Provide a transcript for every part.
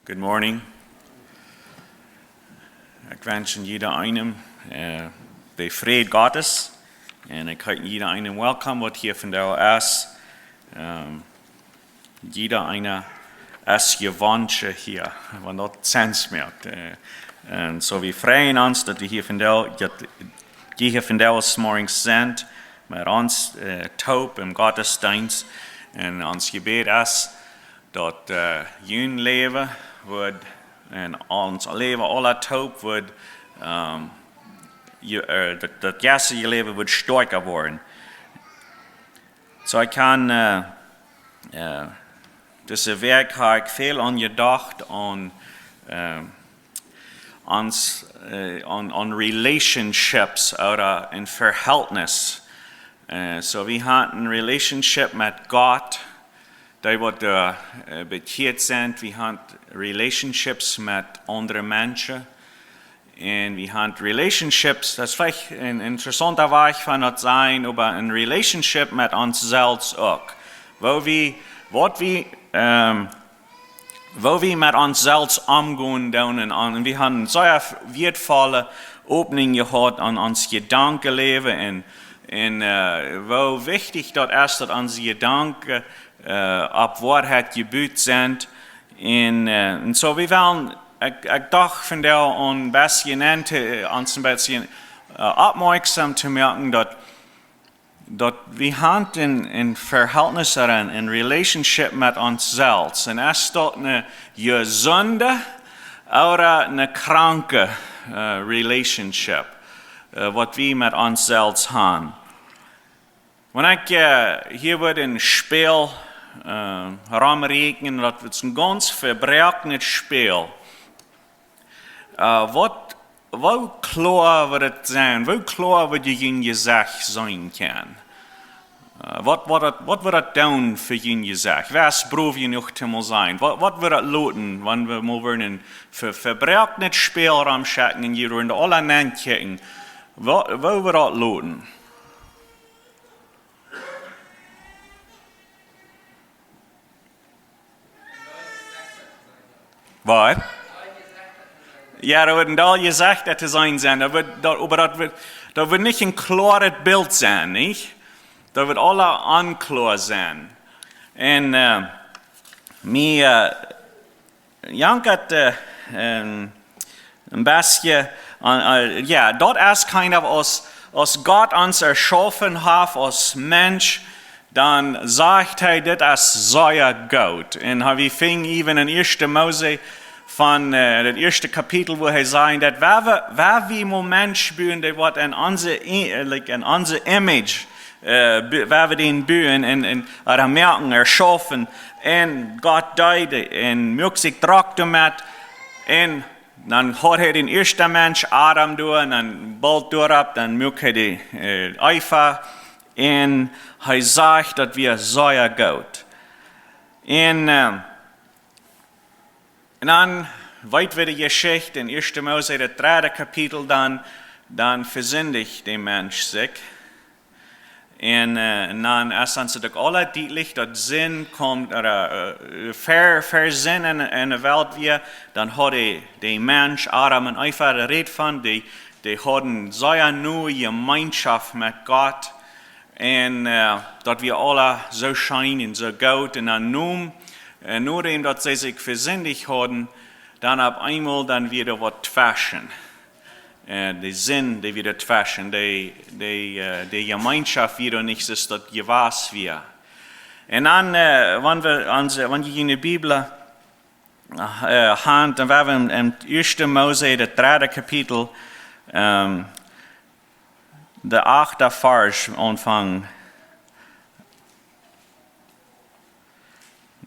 Good morning. Ich wünsche jeder einem den Frieden Gottes und ich heiße jeder einen willkommen, was hier von der ist. Jeder einer ist gewohnt hier, wenn das Sinn macht. Und so wir freuen uns, dass wir hier von der morgens sind, mit uns taub im Gottesdienst und uns Gebet ist, dass jün Leben wird und ons Leben alle taub wird, das ganze Leben wird stärker werden. So ich kann dieses Werk habe ich viel angedacht an relationships oder ein Verhältnis. So wir haben ein Relationship mit Gott, die wir bekeert sind. Wir haben Relationships mit anderen Menschen. Und wir haben Relationships, das ist vielleicht ein interessanter Weg von das sein, aber ein Relationship mit uns selbst auch. Wo wir mit uns selbst umgehen und wir haben so eine wertvolle Opening gehabt an uns Gedankenleben und wo wichtig das ist, dass unsere Gedanken ab Wahrheit gebaut sind. Und so wir wollen, ich dachte von der ein bisschen aufmerksam zu machen, dass wir haben ein Verhältnis oder ein Relationship mit uns selbst. Und ist das eine gesunde oder eine kranke Relationship, was wir mit uns selbst haben. Wenn ich hier wird ein Spiel herumrechnen, das wird ein ganz verbrechenes Spiel. Wo klar wird es sein? Wo klar wird die Sache sein kann? Was wird das tun für die Sache? Was braucht ihr noch zu sein? Was wird das lauten, wenn wir mal ein verbrechenes Spiel herumschauen und hier in alle nachdenken? Wo wird das lauten? Was? Ja, da wird all gesagt, dass es sein sein, aber da wird nicht ein klares Bild sein, nicht? Da wird alle unklar sein. Und mir jankert ein bisschen, ja, dort ist kind of als Gott uns erschaffen hat, als Mensch, dann sagt das ist sehr gut. Und wir fingen even in 1. Mose von das erste Kapitel, wo sagt, dass wer wie ein Mensch bauen, der wird in unser Image, wer wir den bauen oder merken, erschaffen, und Gott deute, und mögt sich tragt damit, und dann hat den ersten Mensch Adam durch, und dann bald durch, dann mögt die Eva, und sagt, dass wir sehr gut. Und dann weiter die Geschichte in 1. Mose, das 3. Kapitel, dann versündigt der Mensch sich. Und dann ist uns doch alle deutlich, dass Sinn kommt, oder Versinn in der Welt wir, dann hat der Mensch, Adam und Eva, der redet von, die hatten so eine neue Gemeinschaft mit Gott. Und dass wir alle so scheinen, so gut, und dann nur dem, dass sie sich versündigt haben, dann auf einmal dann wieder was twaschen. Der Sinn, der wieder twaschen, die Gemeinschaft wieder nicht ist, das gewaß wir. Und dann, wenn wir in der Bibel haben, dann werden wir im 1. Mose, das 3. Kapitel, der 8. Vers anfangen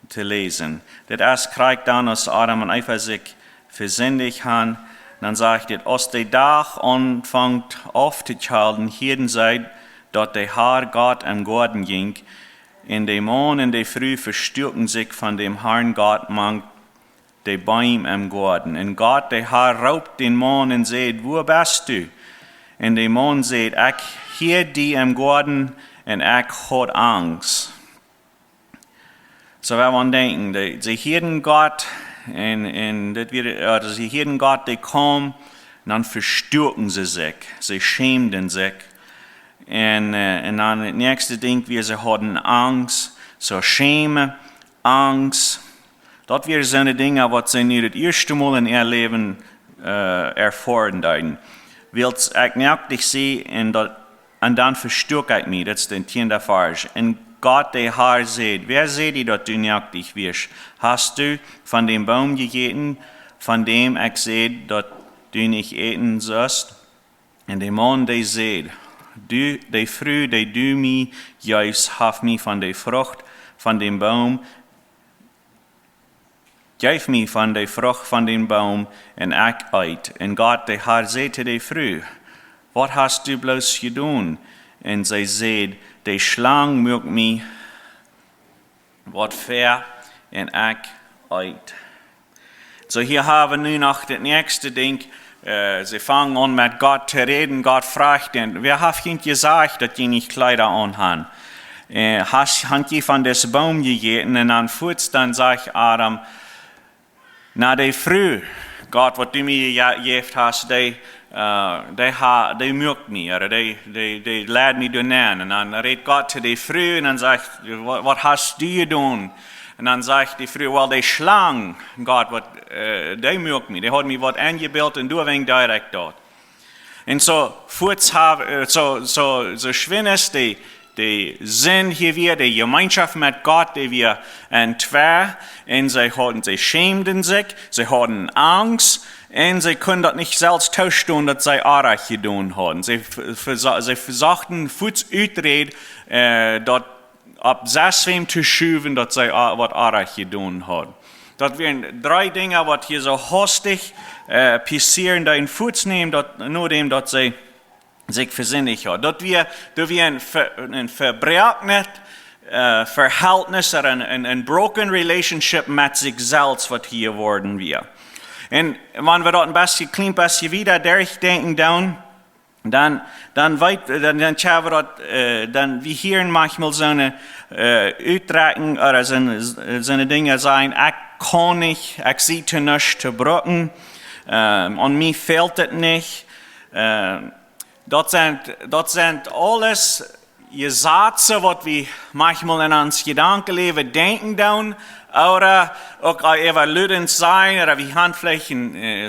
zu lesen. Das kriegt dann, als Adam und Eva sich versündigt haben, dann sagt er, als der Tag anfängt aufzuhalten, hier seid, dort der Herr Gott am Garten ging, in dem Mond in der Früh verstärkten sich von dem Herrn Gott mang die Bäume am Garten. Und Gott, der Herr, raubt den Mond und sagt, wo bist du? Und der Mond sagt, ich hier die am Garten und ich hat Angst. So wir wollen denken, sie hielten Gott Und das wird, also sie hören Gott, die kommen, dann verstärken sie sich, sie schämen sich. Und dann das nächste Ding, sie haben Angst, so Schäme, Angst. Das wären so eine Dinge, was sie nicht das erste Mal in ihr Leben erfahren werden. Willst ich nicht sehen und dann verstärke ich mich, das ist der Tiende Farge. Und Gott, der Herr, sieht, wer sieht, dass du nicht wirst? Hast du von dem Baum gegessen, von dem ich sehe, dass du nicht eten sollst? Und der Mann, der sieht, du, der Früh, der du mir gibst, hast mich von der Frucht, von dem Baum, gib mir von der Frucht von dem Baum und ich eit. Und Gott, der Herr, sagte der Früh, was hast du bloß getan? Und sie sagt, der Schlange mögt mich, was fair, und ich eit. So hier haben wir nun noch das nächste Ding. Sie fangen an mit Gott zu reden. Gott fragt ihn, wer hat ihnen gesagt, dass die nicht Kleider anhaben? Haben die von des Baum gegessen? Und dann dann sagt Adam, na, der Früh, Gott, was du mir gegeben hast, der mögt mich, oder der lädt mich nennen. Und dann redet Gott zu der Früh und dann sagt, was hast du getan? Und dann sagt die Früh, well, der Schlange, Gott, der mögt mich, der hat mich was angebildet und du wegen direkt dort. Und so schwinn es die Sinn hier wieder, die Gemeinschaft mit Gott, die wir entwehren, und sie schämten sich, sie hatten Angst, und sie können das nicht selbst tauschen, dass sie Arach getan haben. Sie versuchten, Fuß auszureden, dort ab Seswem zu schuven, dass sie was Arach getan haben. Das wären 3 Dinge, was hier so hastig passieren, da in Fuß nehmen, nur dem, dass sie sich versinnig hat. Dass wir ein verbrochenes Verhältnis oder ein broken relationship mit sich selbst, was hier worden wir. Und wenn wir dort ein klein bisschen wieder durchdenken, dann wir hören manchmal so eine Utrecken oder so eine Dinge sein, ich kann nicht, ich sehe nicht zu brücken, und mir fehlt es nicht. Das sind alles Sätze, was wir manchmal in uns Gedankenleben denken, oder auch evaluierend sein, oder wir haben vielleicht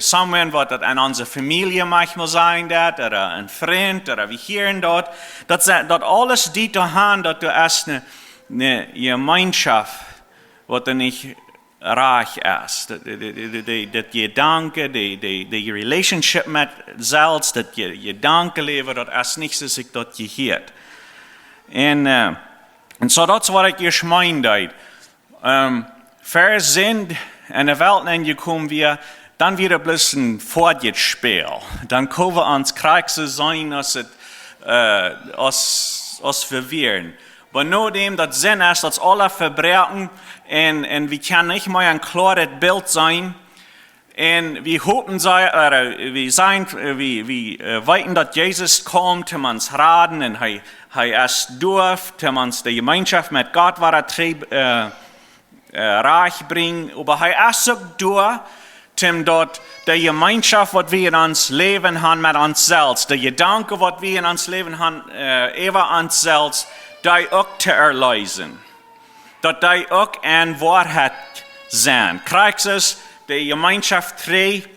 somewhere, was das in unserer Familie manchmal sein wird, oder ein Freund, oder wir hören dort. Das alles die daran, dass du erst eine Gemeinschaft, was du nicht reich ist. Das Gedanke, die Relationship mit selbst, das Gedankenleben, das ist nicht so sich dort gehört. Und so das war ich gemeint. Wir sind in der Welt angekommen, dann wieder bloß ein Fortspiel. Dann können wir uns krank sein, als verwirren. Aber nur dem, das Sinn ist, dass alle verbrechen, und wir können nicht mehr ein klares Bild sein. Und wir hoffen, wir weiten, dass Jesus kommt, um uns raten, und er ist durfte, um uns die Gemeinschaft mit Gott reich bringen. Aber er ist auch durch, um dort die Gemeinschaft, was wir in uns Leben haben mit uns selbst, die Gedanken, was wir in uns Leben haben, über uns selbst, die auch zu erlösen. Dass die auch eine Wahrheit sind. Kriegst die Gemeinschaft trägt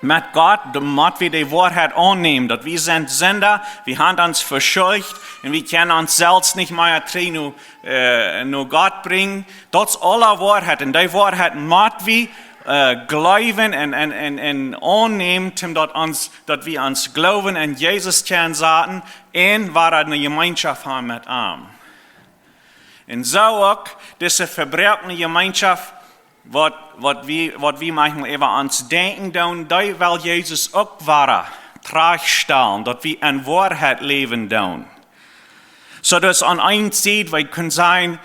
mit Gott, damit wir die Wahrheit annehmen, dass wir sind Sünder, wir haben uns verschuldigt und wir können uns selbst nicht mehr nur Gott bringen. Das ist alle Wahrheit, und die Wahrheit müssen wir glauben und annehmen, dass wir uns glauben und Jesus kennen sollten und wir eine Gemeinschaft haben mit ihm. Und so auch diese verbrochene Gemeinschaft, was wir manchmal über uns denken, da will Jesus auch tragstellen, dass wir in Wahrheit leben. So dass an einer Seite, wir können sein,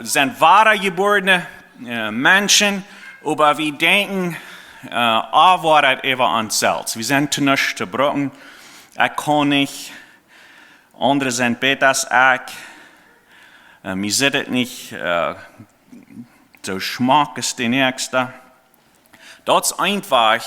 sind wahre geborene Menschen, aber wir denken Wahrheit über uns selbst. Wir sind zu nichts zu brauchen, ich kann nicht, andere sind besser als ich. Wir sind nicht so schmack ist der Nächste. Dat is einfach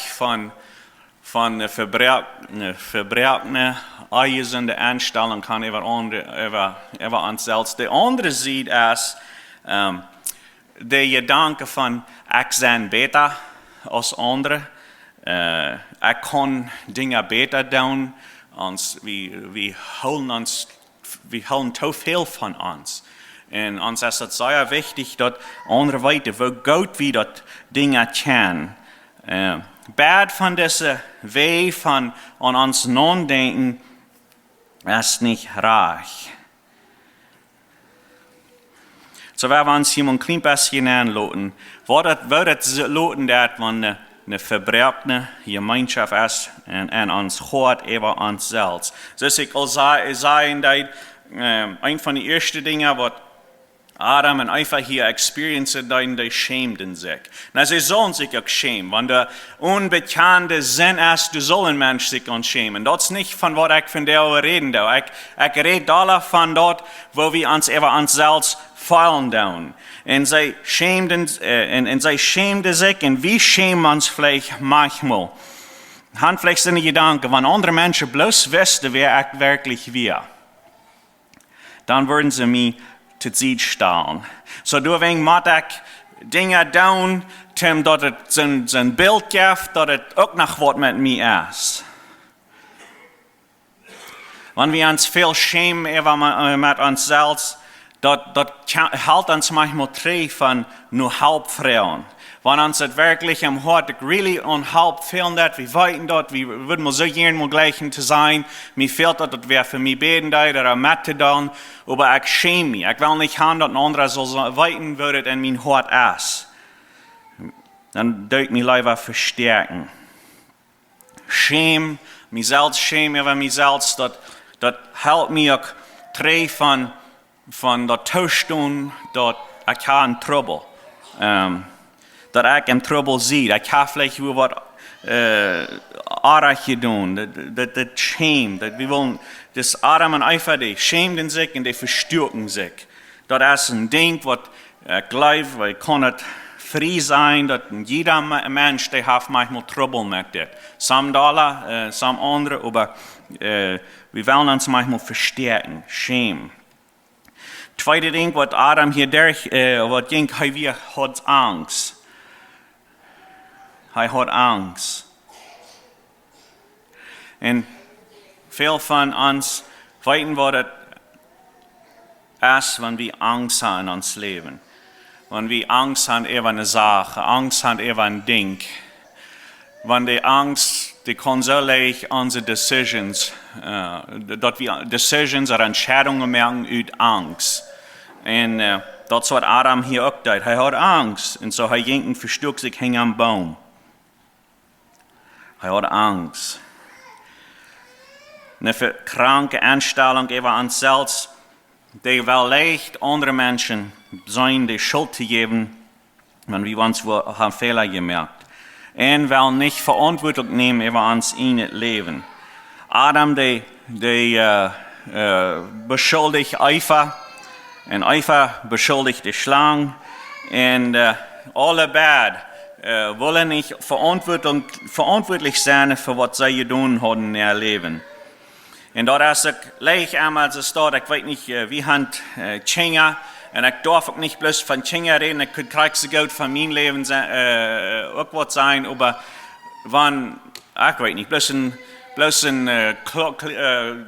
von der verbrekkende, eisende Einstellung kann über uns selbst. Der andere sieht als der Gedanke von, ich bin besser als andere. Ich kann Dinge besser tun, wir holen zu viel von uns. Und uns ist es sehr wichtig, dass andere weiter, wo Gott wieder Dinge kann. Bad von dieser Weg von an uns non-denken ist nicht reich. So werden wir uns hier ein klein bisschen anlassen. Was lauten, dass man eine verbrekkende Gemeinschaft ist und uns hört über uns selbst. Dus ich will sagen, dass ein von den ersten Dingen, was Adam und Eva hier experiencen, die schämten sich. Na, sie sollen sich auch schämen. Wenn der unbekannte Sinn ist, du soll ein Mensch sich schämen. Das ist nicht von was ich von der reden darf. Ich rede davon dort, wo wir uns über uns selbst fallen down. Und sie schämten sich, und wir schämen uns vielleicht manchmal. Han vielleicht sind die Gedanken, wenn andere Menschen bloß wüssten, wer ich wirklich bin, dann würden sie mich zu Zeit stellen. So deswegen muss ich Dinge tun, dass es ein Bild gibt, dass es auch noch was mit mir ist. Wenn wir uns viel schämen mit uns selbst, das hält uns manchmal treu von nur Halbfrauen. Wenn uns das wirklich am Hort really und halb fehlen, wir weiten dort, wir würden mal so gerne mal gleichen zu sein, mir fehlt das, das wäre für mich beten da, oder Mathe da, aber ich schäme mich. Ich will nicht haben, dass ein anderer so weiten würde, in mein Hort ist. Dann würde ich mich lieber verstärken. Schäme, mich selbst schämen über mich selbst, das hält mich auch treu von der Zustand, dass ich habe Trouble. Dass ich im Trouble sehe. Ich habe vielleicht was Arach getan. Das schämt. Wir wollen, das Adam und Eva, die schämen sich und die verstärken sich. Das ist ein Ding, was ich glaube, weil kann nicht frei sein, dass jeder Mensch, der hat manchmal Trouble mit dem. Some Dollar, some andere, aber wir wollen uns manchmal verstärken. Schämen. Zweite Ding, was Adam hier was ging, er hat Angst. Er hat Angst. Und viele von uns wissen, was das ist, wenn wir Angst haben in uns Leben. Wenn wir Angst haben über eine Sache, Angst haben über ein Ding. Wenn die Angst, die kann so leicht unsere Decisions, dass wir Decisions oder Entscheidungen machen aus Angst. Und das hat Adam hier auch gesagt. Er hat Angst. Und so er ging und verstückt sich, hängt am Baum. Er hat Angst. Eine kranke Einstellung über uns selbst, die will leicht andere Menschen sein, die Schuld zu geben, wenn wir uns haben Fehler gemerkt. Und will nicht Verantwortung nehmen über uns in das Leben. Adam, die beschuldigt Eva, und Eva beschuldigt die Schlange, und alle bad. Wollen nicht verantwortlich sein für was sie getan haben in ihrem Leben. Und dort ist es gleich einmal so dort, ich weiß nicht, wie hand Chinga, und ich darf auch nicht bloß von Chinga reden, ich kriege so gut von meinem Leben auch was sein, aber wann, ich weiß nicht, bloß ein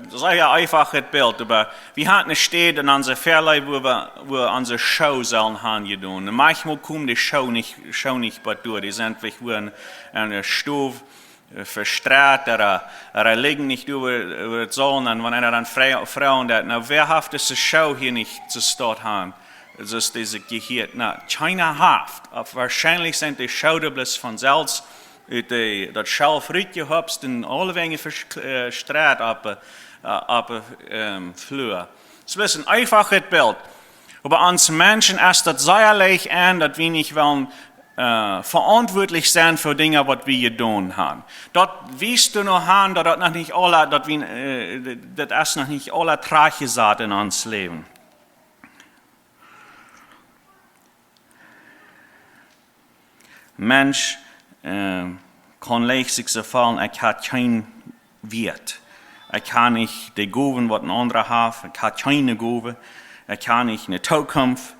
sehr einfaches Bild, aber wir haben eine Städte in unserer Verleih, wo wir unsere Show sollen haben getan. Und manchmal kommt die Show nicht bei durch, die sind wie in einer Stufe verstrahlt oder liegen nicht über das Sollen, und wenn einer dann Frauen hat, na, wer hat diese Show hier nicht zu start haben? Das ist diese Gehirn, na, China haft, wahrscheinlich sind die Schauderblitz von selbst, dat zelf rietje hopst en alle wegen verstraat op vloer. Het is een einfaches Bild. Aber uns Menschen ist das sehr leicht an, dass wir nicht wollen, verantwortlich sein für Dinge, was wir getan haben. Dort wirst du noch haben, dass das noch nicht alle, das ist noch nicht alle Trache saat in uns Leben. Mensch, kan leicht zich zo vallen, ik had geen weet. Ik kan niet de goven wat een andere heeft, ik had geen goven, ik kan niet een toekomst.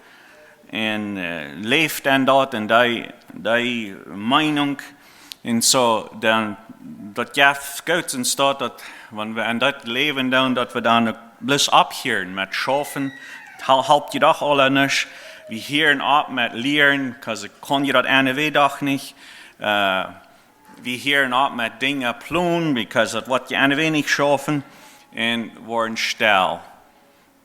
En leeft dan dat en die meinung. En zo, dan, dat geeft goed en staat dat, wanneer we aan dat leven doen, dat we dan bloos ophouden met schaffen. Het helpt je toch alle niet. We horen op met leren, want ik kon je dat ene dag niet. We horen op met dingen plannen, because dat wat je ene niet schaffen. En worden stil.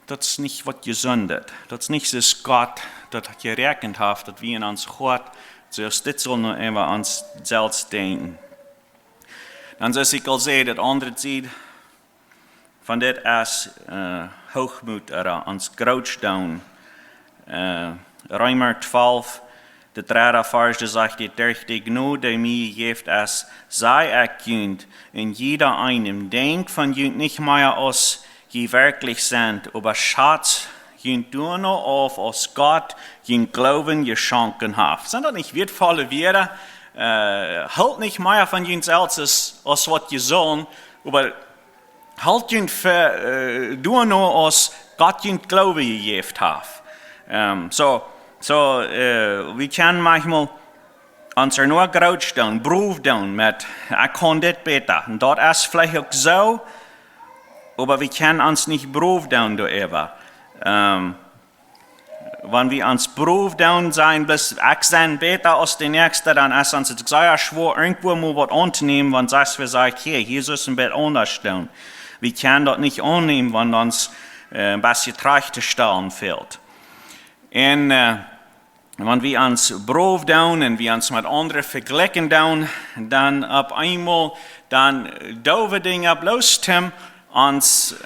Dat is niet wat je zondet. Dat is niet zoals God dat gerekend heeft, dat we in ons God, zoals dit zullen we ons zelfs denken. Dan zoals ik al zei, dat andere zijde van dit is hoogmoed, ons grootst doen. Römer 12, de derde vers, de zegt dit, durch die Gnade, die mij geeft, als zij erkennt, in jeder einem denkt van jullie niet meer als je werkelijk sind, aber Schatz, je doen nur auf, als Gott, je Glauben geschenkt hat. Sind das nicht wertvolle Werte? Halt nicht mehr von je selbst als was je sollen, aber halt je doen nur, als Gott je Glauben gegeben hat. We können manchmal uns nur groot stellen, Beruf doen met, ik kan dit beter. Und dat ist vielleicht auch so, aber wir können uns nicht Beruf doen darüber. Wenn wir uns Beruf doen sein, bis ich sein besser als der Nächste, dann ist uns sehr schwer, irgendwo mal was anzunehmen, wenn wir sagen, hey, hier ist ein bisschen anders tun. Wir können das nicht annehmen, wenn uns ein bisschen Trachte stellen fehlt. Und wenn wir uns Beruf doen und wir uns mit anderen vergleichen doen, dann auf einmal, dann doofe Dinge bloß uns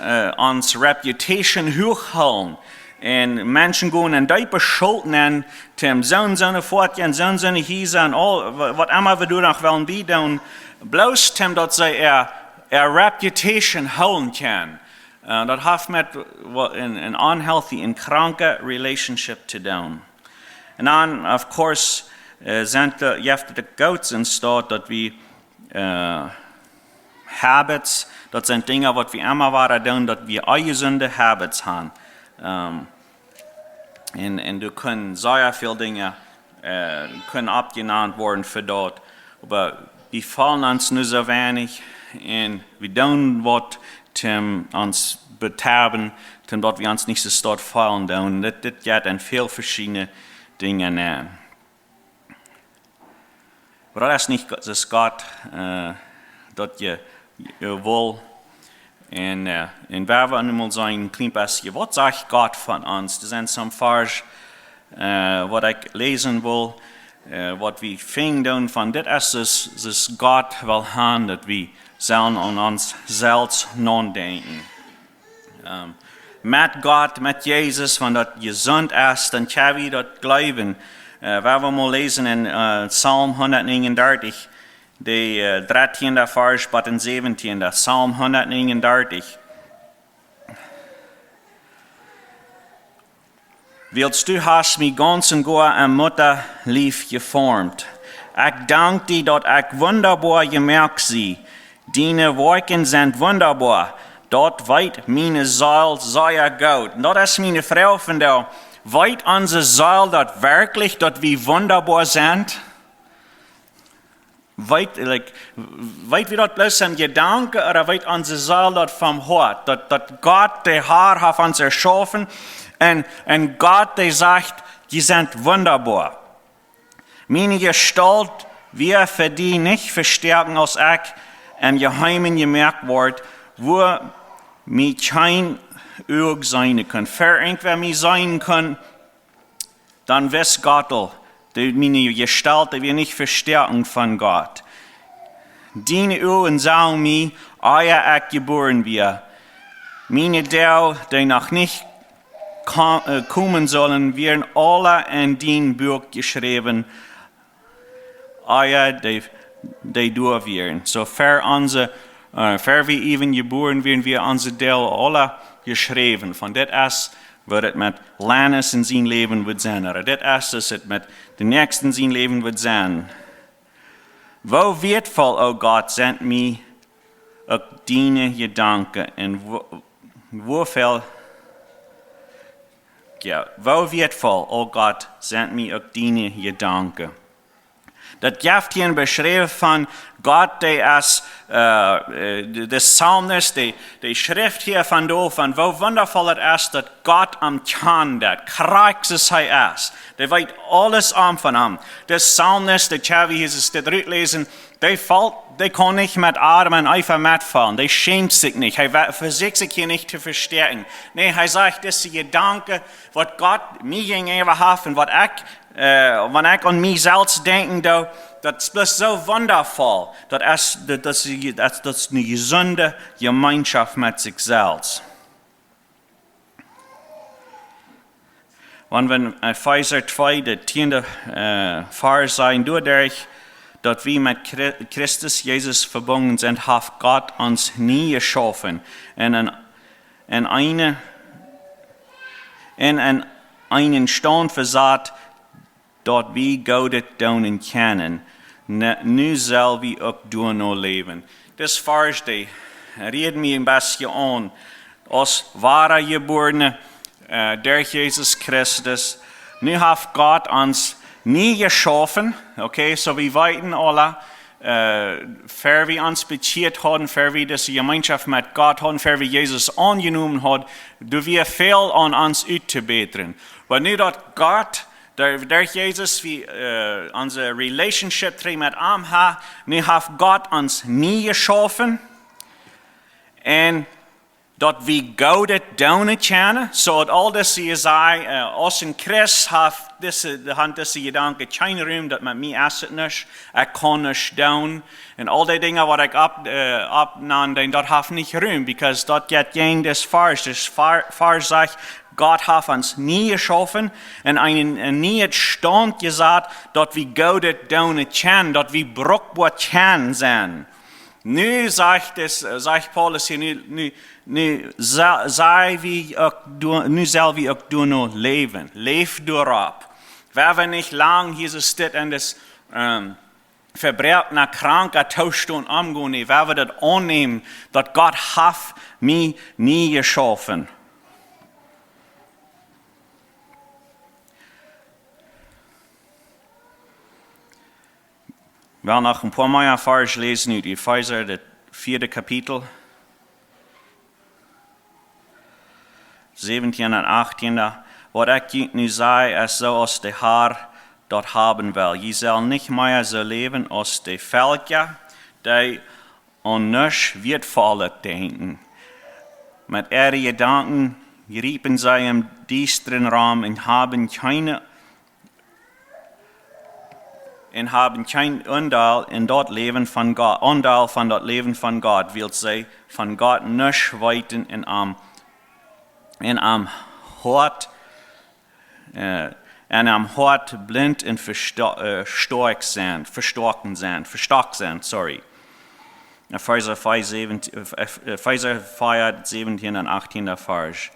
Reputation hochhalten. Und Menschen gehen und die beschuldigen, zum so fortgehen, so hier sein, was immer wir noch wollen bieten, bloß dass sie ihre Reputation holen können. Das hat mit an unhealthy and kranke relationship zu tun. Und dann, of course, sind die Goats in staat, dass wir Habits, das sind Dinge, was wir immer waren tun, dass wir gesunde Habits haben. Und du können sehr viele Dinge können abgenannt werden für dort. Aber wir fallen uns nur so wenig und wir tun was, uns beterben, dass wir uns nicht so dort fallen tun. Das geht an viele verschiedene Dinge nehmen. Aber das ist nicht das Gott, dass ihr wollt. Und wer wir einmal sagen, ein klein bisschen, was sagt Gott von uns? Das sind some Vers, was ich lesen will, was wir finden von das ist, das Gott will haben, dass wir sollen an uns selbst nachdenken. Mit Gott, mit Jesus, wenn das gesund ist, dann können wir das glauben. Wer wir mal lesen in Psalm 139, de 13e vers, but in 17e, Psalm 139. Willst du hast mich ganz und gar am Mutterlief geformt. Ich danke dir, dass ich wunderbar gemerkt sie. Deine Werke sind wunderbar. Dort weit meine Seele sehr gut. Und das ist meine Frau von der, weit unsere Seele dort wirklich, dass wir wunderbar sind. Weit wir dort bloß ein Gedanke oder weit unsere Seele dort vom Hort, dass Gott, der Herr, hat uns erschaffen und Gott, der sagt, die sind wunderbar. Meine Gestalt wir für die nicht verstärken als ich im Geheimen gemerkt wird, wo mir kein Auge sein kann. Für irgendwer mir sein kann, dann weiß Gott, meine Gestalt, die wir nicht verstärken von Gott. Deine Augen sagen mir, euer ich geboren wir. Meine Dau, die noch nicht kommen sollen, werden alle in dein Buch geschrieben, euer, die durch werden. So für wir even geboren werden, wir unsere Dau alle geschrieben. Von das wird es mit Lanus in sein Leben wird sein. Oder das ist es mit dem nächsten sein Leben wird sein. Wo wertvoll, o Gott, sind mir auch deine Gedanken und wo wertvoll, o Gott, sind mir auch deine Gedanken. Dat geeft hier een beschrijving van God, die als de psalmist, die schrift hier van door, van hoe wondervol het is dat God am kan dat, krachtig hij is. Die weet alles aan van hem. De psalmist, de Chavi hier dit uitlezen, die kon nicht mit Armen einfach mitfallen. Die schämt sich nicht. Er versucht sich hier nicht zu verstärken. Nee, er sagt, das ist Gedanke, was Gott mir gegenüber hat und was ich, wenn ich an mich selbst denke, das ist so wundervoll. Das ist eine gesunde Gemeinschaft mit sich selbst. Wenn wir Epheser 2, der 10. Vers sein, dadurch, dass wir mit Christus Jesus verbunden sind, hat Gott uns nie geschaffen in einen Stand versatt, dort wir Gott daunen kennen. Nu soll wir auch durch noch leben. Das Vers, die reden mir ein bisschen an, als wahre Geborene durch Jesus Christus. Nu hat Gott uns nie geschaffen, okay, so wir weiten alle, für wir uns beziert haben, für wir diese Gemeinschaft mit Gott haben, für wir Jesus angenommen haben, du wir viel an uns auszubessern. Weil nur dort Gott, durch Jesus, wir unsere Relationship mit ihm haben, nu hat Gott uns nie geschaffen, und dat we Gott daunen kennen, so dat al deze zei, als een Christ heeft deze gedanke geen ruim dat met mij is het niet, ik kan niet doen, en al die dingen wat ik opnam, dat heeft niet ruim, because dat gaat geen des Vers zegt, Gott hat uns nie geschaffen und nie het stand gesagt, dat we Gott daunen kennen, dat we brauchbar kennen zijn. Nu zegt Paulus hier, nu zal we ook door nog leven. Leef doorop. We hebben niet lang hier zit en das verbruikt naar kranke toestand omgaan. We hebben dat aannemen, dat God heeft mij nie geschaffen. Ik wil nog een paar mooie vers lezen uit Epheser, het 4. kapitel. 17 en 18. Wat ik nu zei, is zoals de Heer dat hebben wil. Je zal niet meer zo leven als de volken, die aan niets wertvolles denken. Met ihre Gedanken riepen zij im düsteren Raum und haben kein Anteil in dat leven van God, Anteil van dat leven van God, wil zij van God niets weten en am hart blind en verstokt zijn, sorry. Epheser 4, 17 en 18 vers.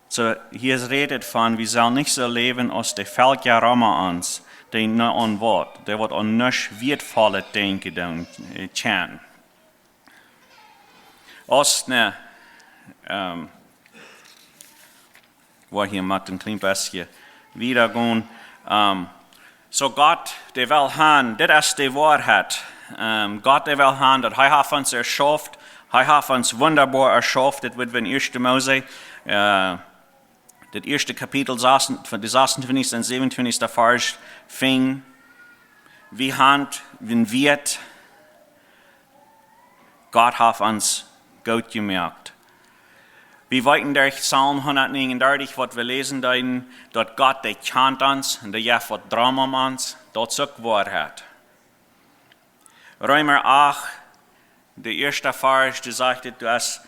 So, hier redet van, we zullen niet zo leven als de volken rammen ons, die niet aan wat, die wat aan niets wertvolle denken doen, tjan. Als ne, waar hier met een klein beetje wieder gaan, so Gott, die wil gaan, dit is de waarheid. Gott, die wil gaan, dat hij heeft ons erschaft, hij heeft ons wunderbar erschaft, dit wordt in 1. Mose, das erste Kapitel von der 26. und 27. Vers fing, wie Hand, wie wird, Gott hat uns gut gemerkt. Wir weiten durch Psalm 139, was wir lesen, dass Gott, der kennt uns und der hat was dran um uns, das ist auch Wahrheit. Römer 8, der erste Vers, der sagt, du hast,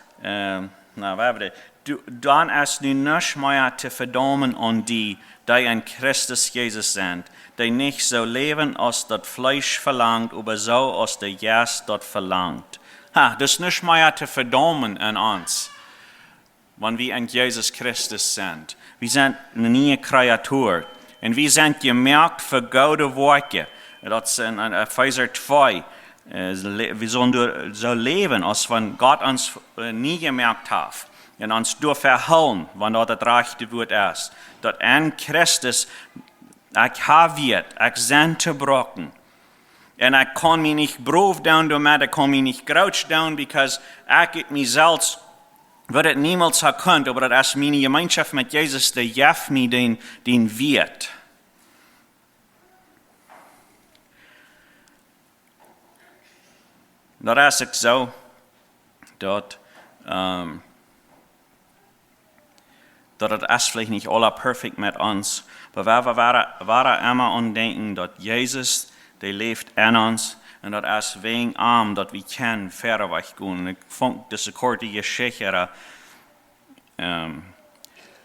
dann ist nun nicht mehr zu verdammen an die in Christus Jesus sind, die nicht so leben, als das Fleisch verlangt, aber so, als der Geist dort verlangt. Das ist nicht mehr zu verdammen an uns, wenn wir in Jesus Christus sind. Wir sind eine neue Kreatur und wir sind gemerkt für gute Werke. Dat is in Epheser 2. Wir sollen so leben, als wenn Gott uns nie gemerkt hat. Und uns durch verhüllen, wenn das rechte Wort ist. Dat in Christus, ich habe wird, ich sind zerbrochen. Und ich kann mich nicht brav down damit, ich kann mich nicht grouch down, because ich mich selbst, wird es niemals erkannt, aber das ist meine Gemeinschaft mit Jesus, der gibt mir den Wert. Das ist so, dass das ist vielleicht nicht alle perfekt mit uns, aber wir waren immer an denken, dass Jesus, der lebt in uns, und das ist wegen ihm, dass wir können verweg gehen. Ich fand diese kurze Geschichte, das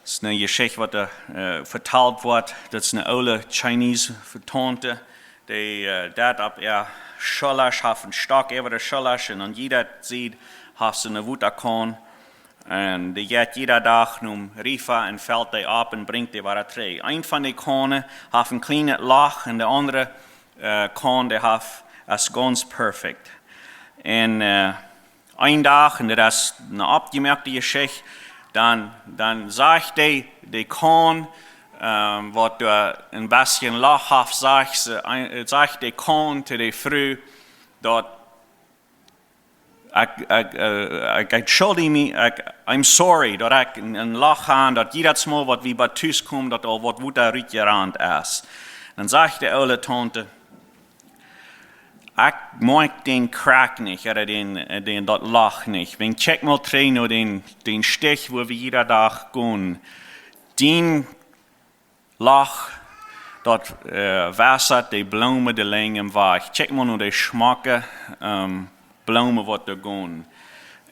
ist eine Geschichte, die vertalt wird, das ist eine alte Chinese Tante, die dort auf ihr Schulasch hat einen Stock über der Schulasch, und jeder sieht, hat sie eine Wutakon. Und die geht jeden Tag zum Riefer und fällt die ab und bringt die wieder zurück. Ein von den Konen hat ein kleines Loch und der andere Kon, der hat es ganz perfekt. Und ein Tag, und das ist eine abgemerkte Geschichte, dann sagt die Kon, was du ein bisschen Loch hat, sagt die Kon zu der Frau, dass ich entschuldige mich, I'm sorry, dass ich ein Loch habe, dass jedes Mal, was wir bei Tüß kommen, dass all was da rückgerannt ist. Dann sagt die alte Tante, ich mag den Crack nicht, oder das Loch nicht. Wenn check mal drin, nur den Stich, wo wir jeden Tag gehen, den Loch, dort wässert die Blume die Länge im Weg. Check mal nur die Schmacke, Blumen, die da gehen.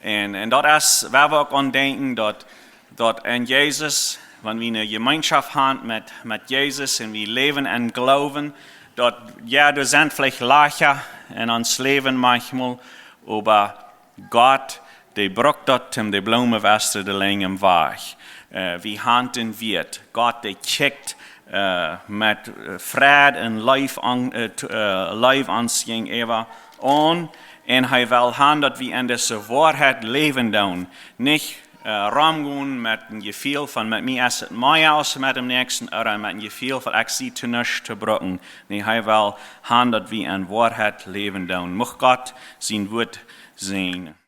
Und das ist, wer wir auch an denken, dass in Jesus, wenn wir eine Gemeinschaft haben mit Jesus und wir leben und glauben, dass ja, da sind vielleicht Lacher in uns Leben manchmal, aber Gott, der braucht dort, die Blume wässert die Länge im Weg. Wie handeln wird. Gott, der checkt mit Frieden und Life anziehen an. Und er will haben, dass wir in dieser Wahrheit leben dürfen. Nicht rumgehen mit dem Gefühl von, mit mir ist es mein aus mit dem Nächsten, oder mit dem Gefühl von, ich sehe zu nichts zu brauchen. Nee, er will haben, dass wir in Wahrheit leben dürfen. Möge Gott sein Wort sehen.